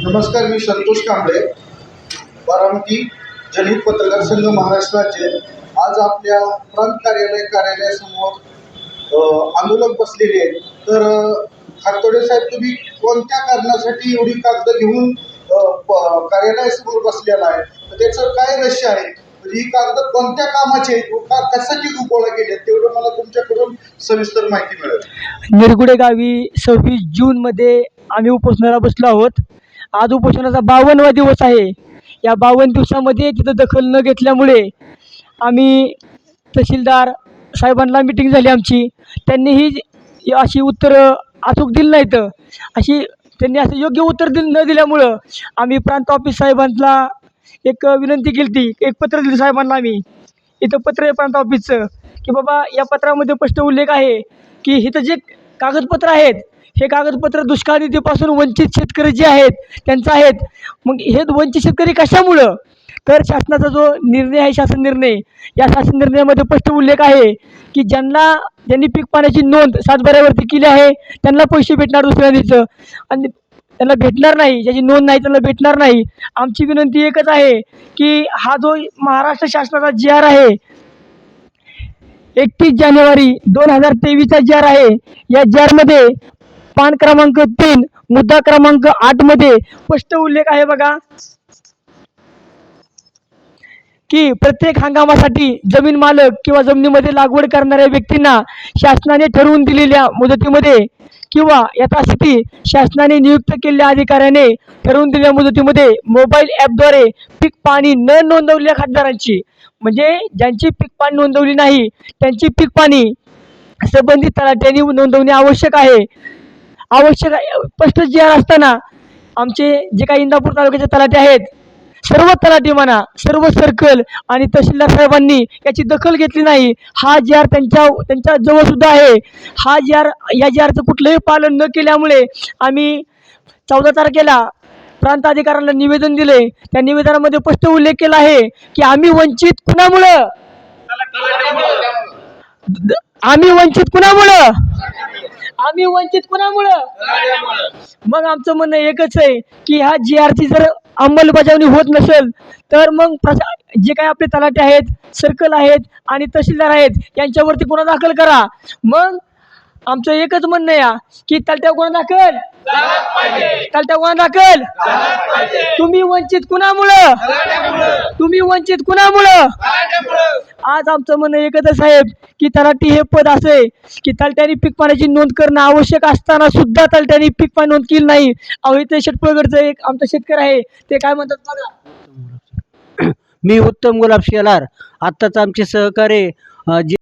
नमस्कार, मी संतोष कांबळे, बारामती जनहित पत्रकार संघ महाराष्ट्राचे. आज आपल्या प्रांत कार्यालयासमोर आंदोलक बसलेले आहेत. तर खारतोडे साहेब, तुम्ही कोणत्या कारणासाठी एवढी कागद घेऊन कार्यालयासमोर बसलेला आहे? तर त्याचं काय रहस्य आहे? म्हणजे ही कागद कोणत्या कामाचे आहेत, कशासाठी गोळा केले, तेवढं मला तुमच्याकडून सविस्तर माहिती मिळेल. निरगुडे गावी 26 जूनमध्ये आम्ही उपोषणाला बसलो आहोत. आज उपोषणाचा 52वा दिवस आहे. या 52 दिवसामध्ये तिथं दखल न घेतल्यामुळे आम्ही तहसीलदार साहेबांना मिटिंग झाली आमची. त्यांनीही अशी उत्तरं अचूक दिली नाहीत. त्यांनी असं योग्य उत्तर न दिल्यामुळं आम्ही प्रांत ऑफिस साहेबांना एक विनंती केली ती. एक पत्र दिलं साहेबांना. आम्ही इथं पत्र आहे प्रांत ऑफिसचं की बाबा या पत्रामध्ये स्पष्ट उल्लेख आहे की इथं जे कागदपत्र आहेत हे कागदपत्र दुष्काळ निधीपासून वंचित शेतकरी जे आहेत त्यांचं आहेत. मग हे वंचित शेतकरी कशामुळं? तर शासनाचा जो निर्णय आहे, शासन निर्णय, या शासन निर्णयामध्ये स्पष्ट उल्लेख आहे की ज्यांनी पीक पाण्याची नोंद सातबाऱ्यावरती केली आहे त्यांना पैसे भेटणार दुसऱ्या दिवसाचं, आणि त्यांना भेटणार नाही, ज्याची नोंद नाही त्यांना भेटणार नाही. आमची विनंती एकच आहे की हा जो महाराष्ट्र शासनाचा JR आहे 31 जानेवारी 2023चा JR आहे, या JR पान क्रमांक 3 मुद्दा क्रमांक 8 मध्ये स्पष्ट उल्लेख आहे बघा की प्रत्येक हंगामासाठी जमीन मालक किंवा जमिनीमध्ये लागवड करणाऱ्या व्यक्तींना शासनाने ठरवून दिलेल्या मुदतीमध्ये किंवा यथास्थिती शासनाने नियुक्त केलेल्या अधिकाऱ्याने ठरवून दिलेल्या मुदतीमध्ये मोबाईल ॲपद्वारे पीक पाणी न नोंदवलेल्या खातेदारांची, म्हणजे ज्यांची पीक पाणी नोंदवली नाही त्यांची पीक पाणी संबंधित तलाठ्यांनी नोंदवणे आवश्यक आहे. स्पष्ट JR असताना आमचे जे काही इंदापूर तालुक्याचे तलाठी आहेत, सर्व तलाठी म्हणा, सर्व सर्कल आणि तहसीलदार साहेबांनी याची दखल घेतली नाही. हा JR त्यांच्या जवळ सुद्धा आहे. या JRचं कुठलंही पालन न केल्यामुळे आम्ही 14 तारखेला प्रांत अधिकाऱ्यांना निवेदन दिले. त्या निवेदनामध्ये स्पष्ट उल्लेख केला आहे की आम्ही वंचित कुणामुळं मग आमचं म्हणणं एकच आहे की ह्या JRची जर अंमलबजावणी होत नसेल तर मग जे काही आपले तलाठी आहेत, सर्कल आहेत आणि तहसीलदार आहेत यांच्यावरती गुन्हा दाखल करा. मग आमचं एकच म्हणणं आहे की तलट्यावर गुन्हा दाखल. तुम्ही वंचित कुणामुळं? आज आमचं म्हणणं एकच आहे साहेब की तलाठी हे पद असे की तलट्याने पीक पाण्याची नोंद करणं आवश्यक असताना सुद्धा तलट्याने पीक पाणी नोंद केली नाही. अहो, इथे शेटपळगडचं एक आमचा शेतकरी आहे, ते काय म्हणतात बघा. मी उत्तम गुलाब शेलार. आत्ताच आमचे सहकारी जे